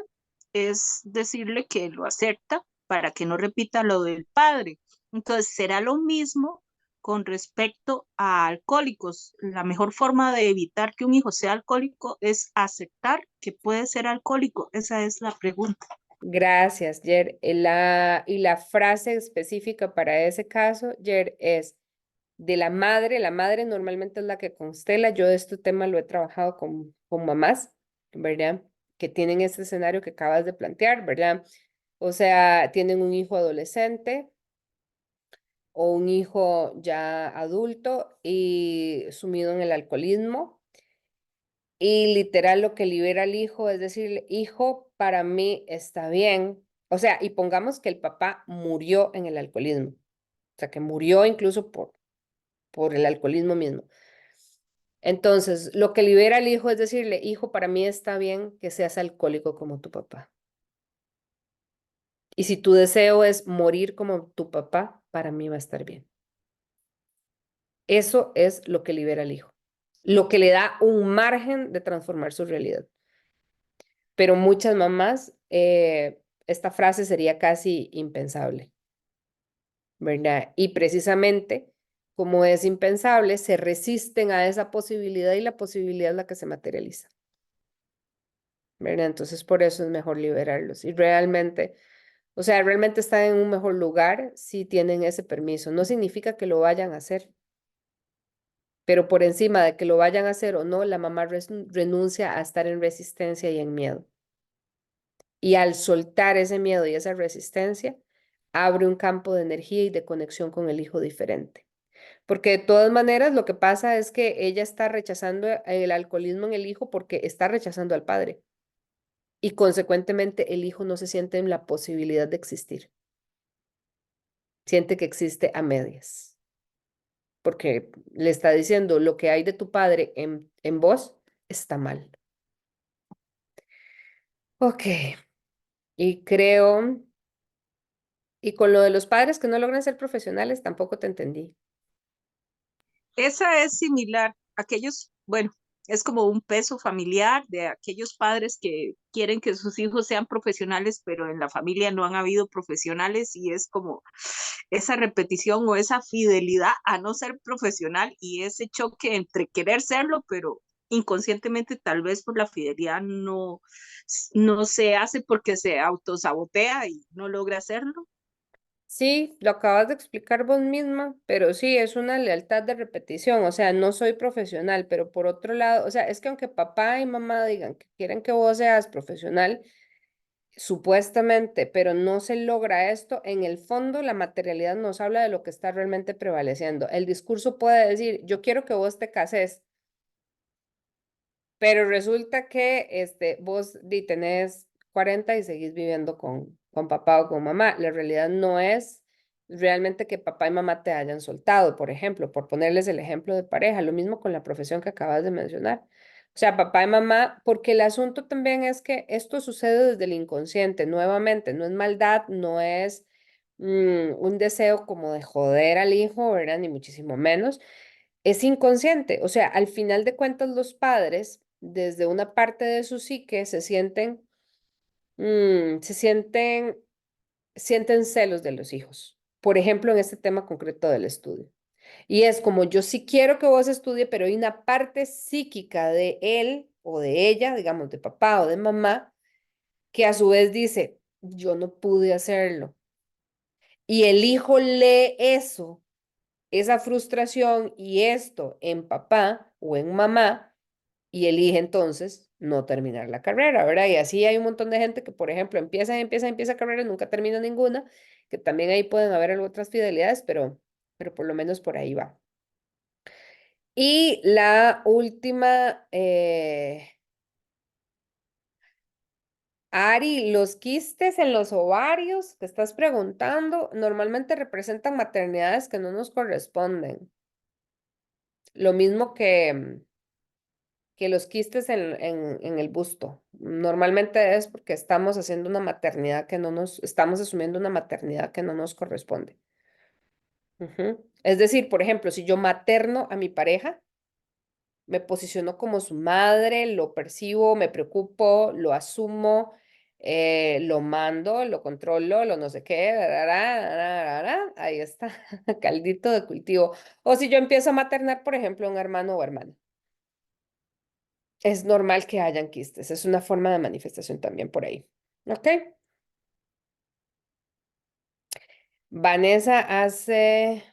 es decirle que lo acepta para que no repita lo del padre. Entonces, será lo mismo con respecto a alcohólicos. La mejor forma de evitar que un hijo sea alcohólico es aceptar que puede ser alcohólico. Esa es la pregunta. Gracias, Jer. Y la frase específica para ese caso, Jer, es de la madre normalmente es la que constela. Yo este tema lo he trabajado con mamás, ¿verdad? Que tienen este escenario que acabas de plantear, ¿verdad? O sea, tienen un hijo adolescente o un hijo ya adulto y sumido en el alcoholismo. Y literal lo que libera al hijo es decir, hijo, para mí está bien. O sea, y pongamos que el papá murió en el alcoholismo. O sea, que murió incluso por el alcoholismo mismo. Entonces, lo que libera al hijo es decirle, hijo, para mí está bien que seas alcohólico como tu papá. Y si tu deseo es morir como tu papá, para mí va a estar bien. Eso es lo que libera al hijo, lo que le da un margen de transformar su realidad. Pero muchas mamás, esta frase sería casi impensable, ¿verdad? Y precisamente como es impensable, se resisten a esa posibilidad y la posibilidad es la que se materializa, ¿verdad? Entonces por eso es mejor liberarlos. Y realmente, o sea, realmente están en un mejor lugar si tienen ese permiso. No significa que lo vayan a hacer, pero por encima de que lo vayan a hacer o no, la mamá renuncia a estar en resistencia y en miedo. Y al soltar ese miedo y esa resistencia, abre un campo de energía y de conexión con el hijo diferente. Porque de todas maneras lo que pasa es que ella está rechazando el alcoholismo en el hijo porque está rechazando al padre. Y consecuentemente el hijo no se siente en la posibilidad de existir. Siente que existe a medias. Porque le está diciendo lo que hay de tu padre en vos está mal. Ok. Y creo, y con lo de los padres que no logran ser profesionales, tampoco te entendí. Esa es similar. Aquellos, bueno, es como un peso familiar de aquellos padres que quieren que sus hijos sean profesionales, pero en la familia no han habido profesionales y es como esa repetición o esa fidelidad a no ser profesional y ese choque entre querer serlo, pero inconscientemente tal vez por la fidelidad no se hace porque se autosabotea y no logra hacerlo. Sí, lo acabas de explicar vos misma, pero sí, es una lealtad de repetición, o sea, no soy profesional, pero por otro lado, o sea, es que aunque papá y mamá digan que quieren que vos seas profesional, supuestamente, pero no se logra esto, en el fondo la materialidad nos habla de lo que está realmente prevaleciendo. El discurso puede decir, yo quiero que vos te cases, pero resulta que vos tenés 40 y seguís viviendo con papá o con mamá. La realidad no es realmente que papá y mamá te hayan soltado, por ejemplo, por ponerles el ejemplo de pareja, lo mismo con la profesión que acabas de mencionar. O sea, papá y mamá, porque el asunto también es que esto sucede desde el inconsciente, nuevamente, no es maldad, no es un deseo como de joder al hijo, ¿verdad? Ni muchísimo menos, es inconsciente. O sea, al final de cuentas, los padres, desde una parte de su psique, sienten celos de los hijos. Por ejemplo, en este tema concreto del estudio. Y es como yo sí quiero que vos estudie, pero hay una parte psíquica de él o de ella, digamos, de papá o de mamá, que a su vez dice, yo no pude hacerlo. Y el hijo lee eso, esa frustración y esto en papá o en mamá y elige entonces no terminar la carrera, ¿verdad? Y así hay un montón de gente que, por ejemplo, empieza carrera y nunca termina ninguna, que también ahí pueden haber otras fidelidades, pero por lo menos por ahí va. Y la última, Ari, los quistes en los ovarios que estás preguntando normalmente representan maternidades que no nos corresponden. Lo mismo que los quistes en el busto. Normalmente es porque estamos haciendo una maternidad que no nos, estamos asumiendo una maternidad que no nos corresponde. Ujú. Es decir, por ejemplo, si yo materno a mi pareja, me posiciono como su madre, lo percibo, me preocupo, lo asumo, lo mando, lo controlo, lo no sé qué, ahí está, caldito de cultivo. O si yo empiezo a maternar, por ejemplo, a un hermano o hermana. Es normal que hayan quistes, es una forma de manifestación también por ahí. ¿Ok? Vanessa hace,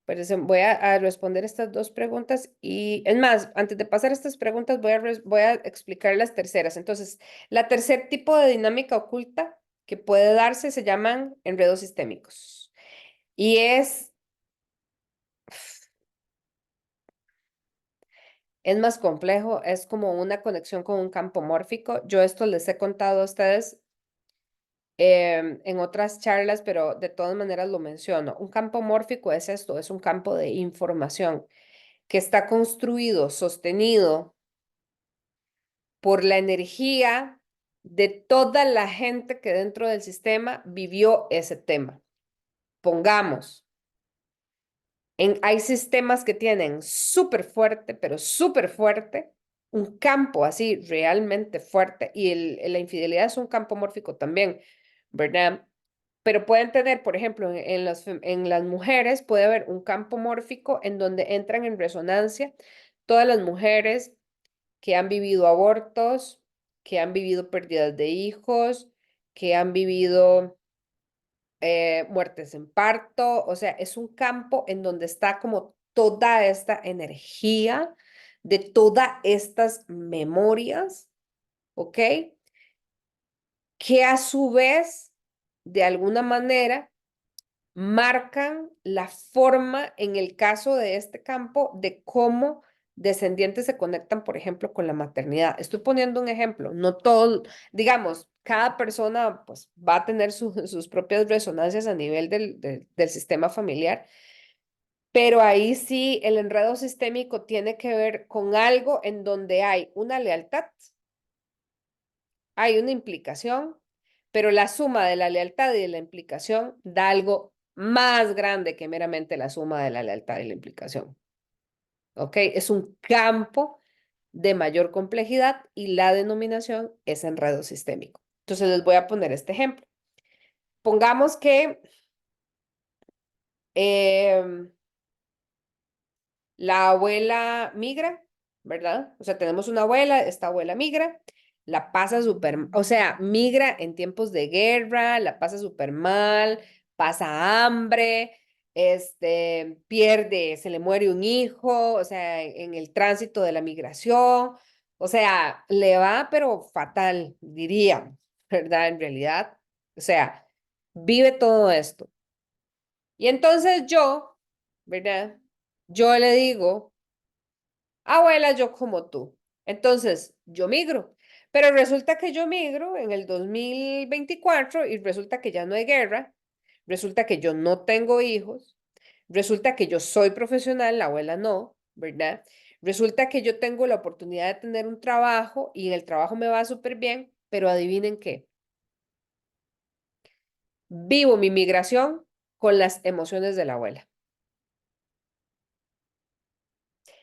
voy a responder estas dos preguntas y es más, antes de pasar estas preguntas voy a explicar las terceras. Entonces, la tercer tipo de dinámica oculta que puede darse se llaman enredos sistémicos y es más complejo, es como una conexión con un campo mórfico. Yo esto les he contado a ustedes en otras charlas, pero de todas maneras lo menciono. Un campo mórfico es esto, es un campo de información que está construido, sostenido por la energía de toda la gente que dentro del sistema vivió ese tema. Pongamos, hay sistemas que tienen súper fuerte, pero súper fuerte, un campo así realmente fuerte, y la infidelidad es un campo mórfico también, ¿verdad? Pero pueden tener, por ejemplo, en las mujeres puede haber un campo mórfico en donde entran en resonancia todas las mujeres que han vivido abortos, que han vivido pérdidas de hijos, que han vivido muertes en parto, o sea, es un campo en donde está como toda esta energía de todas estas memorias, ¿ok? Que a su vez, de alguna manera, marcan la forma, en el caso de este campo, de cómo descendientes se conectan, por ejemplo, con la maternidad. Estoy poniendo un ejemplo, no todo, digamos, cada persona pues va a tener sus propias resonancias a nivel del sistema familiar, pero ahí sí el enredo sistémico tiene que ver con algo en donde hay una lealtad, hay una implicación, pero la suma de la lealtad y de la implicación da algo más grande que meramente la suma de la lealtad y la implicación. ¿Ok? Es un campo de mayor complejidad y la denominación es enredo sistémico. Entonces les voy a poner este ejemplo. Pongamos que em, la abuela migra, ¿verdad? O sea, tenemos una abuela, esta abuela migra, la pasa súper, o sea, migra en tiempos de guerra, la pasa súper mal, pasa hambre, pierde, se le muere un hijo, o sea, en el tránsito de la migración, o sea, le va, pero fatal, diría, ¿verdad? En realidad, o sea, vive todo esto. Y entonces yo, ¿verdad? Yo le digo, abuela, yo como tú. Entonces, yo migro. Pero resulta que yo migro en el 2024 y resulta que ya no hay guerra, resulta que yo no tengo hijos, resulta que yo soy profesional, la abuela no, ¿verdad? Resulta que yo tengo la oportunidad de tener un trabajo y en el trabajo me va súper bien, pero adivinen qué, vivo mi migración con las emociones de la abuela.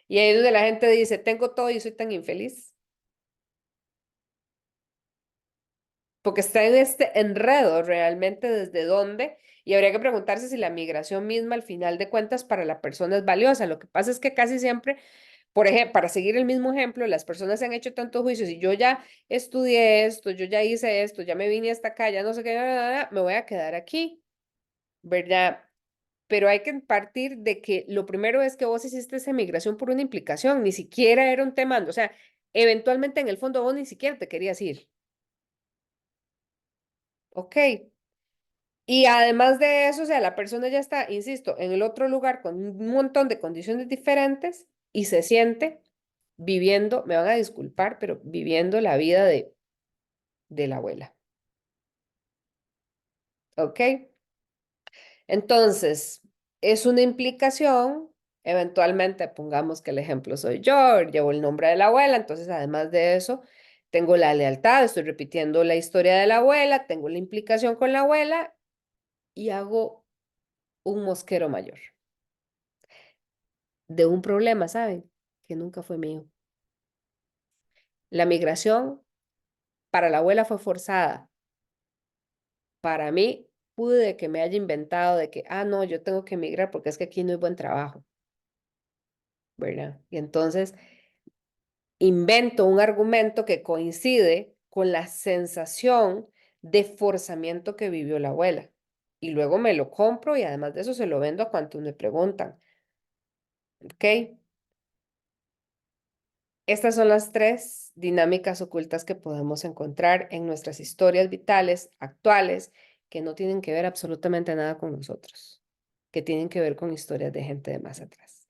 Y ahí es donde la gente dice, tengo todo y soy tan infeliz. Porque está en este enredo realmente desde dónde, y habría que preguntarse si la migración misma al final de cuentas para la persona es valiosa. Lo que pasa es que casi siempre, por ejemplo, para seguir el mismo ejemplo, las personas se han hecho tantos juicios y yo ya estudié esto, yo ya hice esto, ya me vine hasta acá, ya no sé qué, me voy a quedar aquí, ¿verdad? Pero hay que partir de que lo primero es que vos hiciste esa migración por una implicación, ni siquiera era un tema, o sea, eventualmente en el fondo vos ni siquiera te querías ir, ¿ok? Y además de eso, o sea, la persona ya está, insisto, en el otro lugar con un montón de condiciones diferentes y se siente viviendo, me van a disculpar, pero viviendo la vida de la abuela. ¿Ok? Entonces, es una implicación, Eventualmente, pongamos que el ejemplo soy yo, llevo el nombre de la abuela, entonces además de eso, tengo la lealtad, estoy repitiendo la historia de la abuela, tengo la implicación con la abuela y hago un mosquero mayor de un problema, ¿saben? Que nunca fue mío. La migración para la abuela fue forzada. Para mí, pude que me haya inventado de que, no, yo tengo que emigrar porque es que aquí no hay buen trabajo, ¿verdad? Y entonces invento un argumento que coincide con la sensación de forzamiento que vivió la abuela. Y luego me lo compro y además de eso se lo vendo a cuantos me preguntan. ¿Ok? Estas son las tres dinámicas ocultas que podemos encontrar en nuestras historias vitales actuales que no tienen que ver absolutamente nada con nosotros, que tienen que ver con historias de gente de más atrás.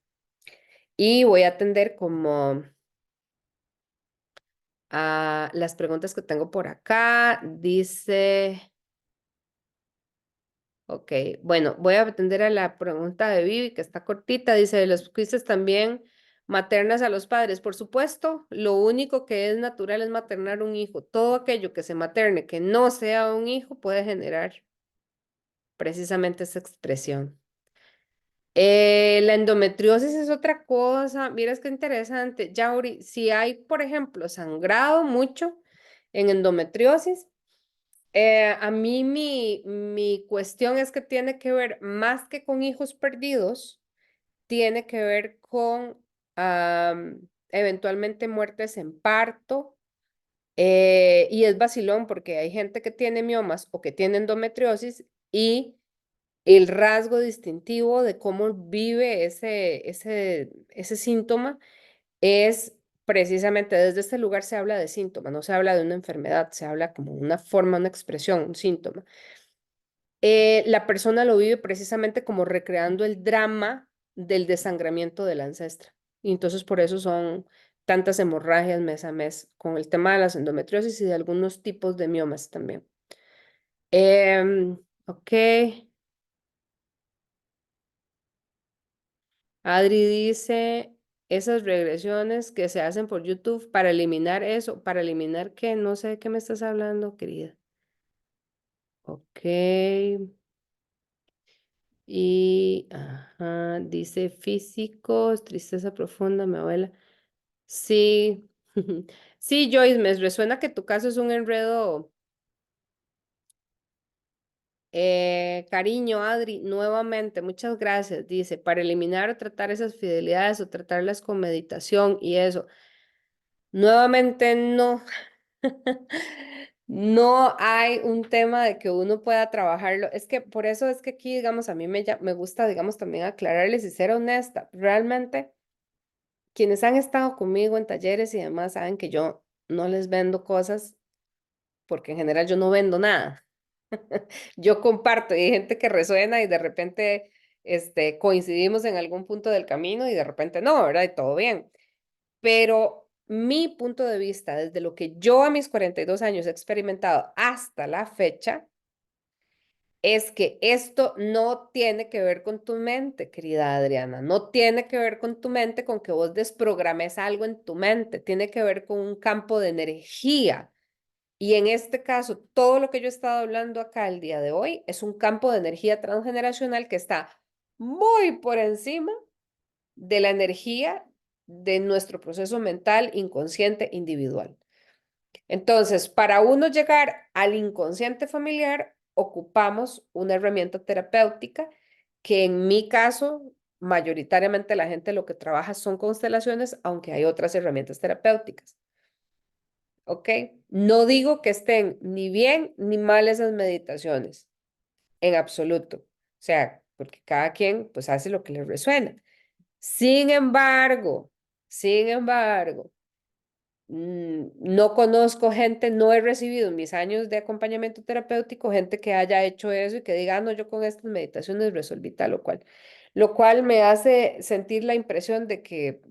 Y voy a atender como a las preguntas que tengo por acá. Dice, ok, bueno, voy a atender a la pregunta de Vivi, que está cortita. Dice, ¿los quises también maternas a los padres? Por supuesto, lo único que es natural es maternar un hijo. Todo aquello que se materne, que no sea un hijo, puede generar precisamente esa expresión. La endometriosis es otra cosa. Miras qué interesante. Yauri, si hay, por ejemplo, sangrado mucho en endometriosis, a mí mi cuestión es que tiene que ver más que con hijos perdidos, tiene que ver con eventualmente muertes en parto. Y es vacilón porque hay gente que tiene miomas o que tiene endometriosis y el rasgo distintivo de cómo vive ese síntoma es precisamente desde este lugar se habla de síntoma, no se habla de una enfermedad, se habla como una forma, una expresión, un síntoma. La persona lo vive precisamente como recreando el drama del desangramiento de la ancestra. Y entonces por eso son tantas hemorragias mes a mes, con el tema de las endometriosis y de algunos tipos de miomas también. Ok. Adri dice, esas regresiones que se hacen por YouTube para eliminar eso, para eliminar qué, no sé de qué me estás hablando, querida. Ok. Y, ajá, dice físicos, tristeza profunda, mi abuela. Sí, sí, Joyce, me resuena que tu caso es un enredo. Cariño, Adri, nuevamente, muchas gracias. Dice, para eliminar o tratar esas fidelidades o tratarlas con meditación y eso. Nuevamente, no. No hay un tema de que uno pueda trabajarlo. Es que por eso es que aquí, digamos, a mí me gusta, digamos, también aclararles y ser honesta. Realmente, quienes han estado conmigo en talleres y demás saben que yo no les vendo cosas porque en general yo no vendo nada. Yo comparto y hay gente que resuena y de repente coincidimos en algún punto del camino y de repente no, ¿verdad? Y todo bien. Pero mi punto de vista, desde lo que yo a mis 42 años he experimentado hasta la fecha, es que esto no tiene que ver con tu mente, querida Adriana, no tiene que ver con tu mente, con que vos desprogrames algo en tu mente, tiene que ver con un campo de energía. Y en este caso, todo lo que yo he estado hablando acá el día de hoy es un campo de energía transgeneracional que está muy por encima de la energía de nuestro proceso mental inconsciente individual. Entonces, para uno llegar al inconsciente familiar, ocupamos una herramienta terapéutica que en mi caso, mayoritariamente la gente lo que trabaja son constelaciones, aunque hay otras herramientas terapéuticas. ¿Ok? No digo que estén ni bien ni mal esas meditaciones, en absoluto. O sea, porque cada quien pues hace lo que le resuena. Sin embargo, sin embargo, no conozco gente, no he recibido en mis años de acompañamiento terapéutico gente que haya hecho eso y que diga, no, yo con estas meditaciones resolví tal o cual. Lo cual me hace sentir la impresión de que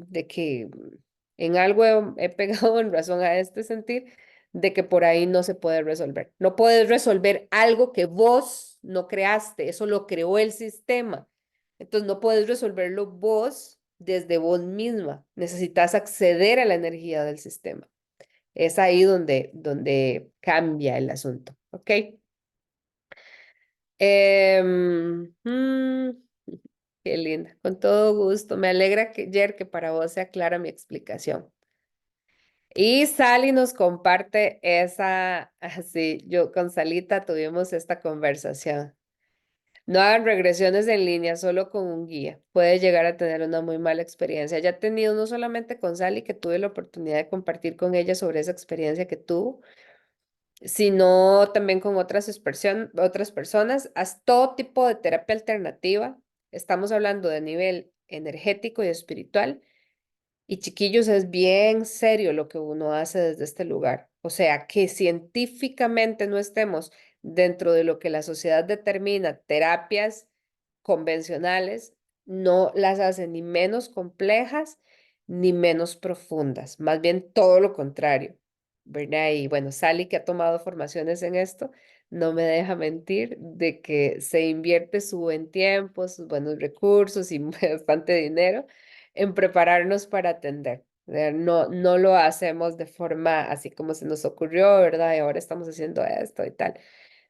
en algo he pegado en razón a este sentir, de que por ahí no se puede resolver. No puedes resolver algo que vos no creaste, eso lo creó el sistema. Entonces no puedes resolverlo vos desde vos misma. Necesitas acceder a la energía del sistema. Es ahí donde cambia el asunto, ¿ok? Qué linda, con todo gusto. Me alegra que, Jer, que para vos sea clara mi explicación. Y Sally nos comparte esa, así, yo con Salita tuvimos esta conversación. No hagan regresiones en línea, solo con un guía. Puede llegar a tener una muy mala experiencia. Ya he tenido no solamente con Sally, que tuve la oportunidad de compartir con ella sobre esa experiencia que tuvo, sino también con otras personas. Haz todo tipo de terapia alternativa. Estamos hablando de nivel energético y espiritual. Y chiquillos, es bien serio lo que uno hace desde este lugar. O sea, que científicamente no estemos dentro de lo que la sociedad determina, terapias convencionales, no las hace ni menos complejas ni menos profundas, más bien todo lo contrario, ¿verdad? Y bueno, Sally, que ha tomado formaciones en esto, no me deja mentir de que se invierte su buen tiempo, sus buenos recursos y bastante dinero en prepararnos para atender. ¿Verdad? No, no lo hacemos de forma así como se nos ocurrió, ¿verdad? Y ahora estamos haciendo esto y tal.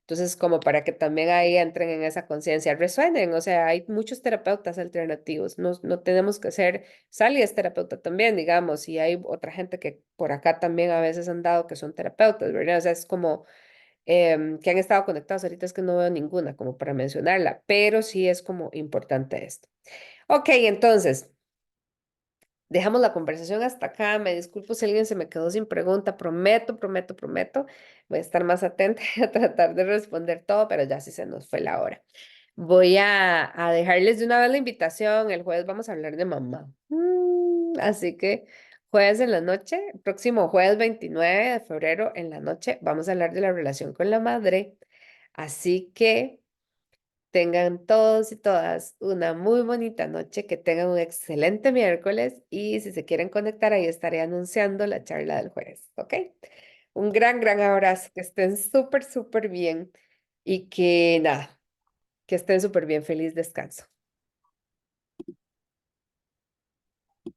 Entonces, como para que también ahí entren en esa conciencia, resuenen, o sea, hay muchos terapeutas alternativos, no, no tenemos que ser, Sally es terapeuta también, digamos, y hay otra gente que por acá también a veces han dado que son terapeutas, ¿verdad? O sea, es como que han estado conectados, ahorita es que no veo ninguna como para mencionarla, pero sí es como importante esto. Ok, entonces... Dejamos la conversación hasta acá. Me disculpo si alguien se me quedó sin pregunta. Prometo, prometo, prometo. Voy a estar más atenta y a tratar de responder todo, pero ya sí se nos fue la hora. Voy a dejarles de una vez la invitación. El jueves vamos a hablar de mamá. Así que jueves en la noche, próximo jueves 29 de febrero en la noche, vamos a hablar de la relación con la madre. Así que... Tengan todos y todas una muy bonita noche, que tengan un excelente miércoles y si se quieren conectar ahí estaré anunciando la charla del jueves, ¿ok? Un gran, gran abrazo, que estén súper, súper bien y que nada, que estén súper bien. Feliz descanso.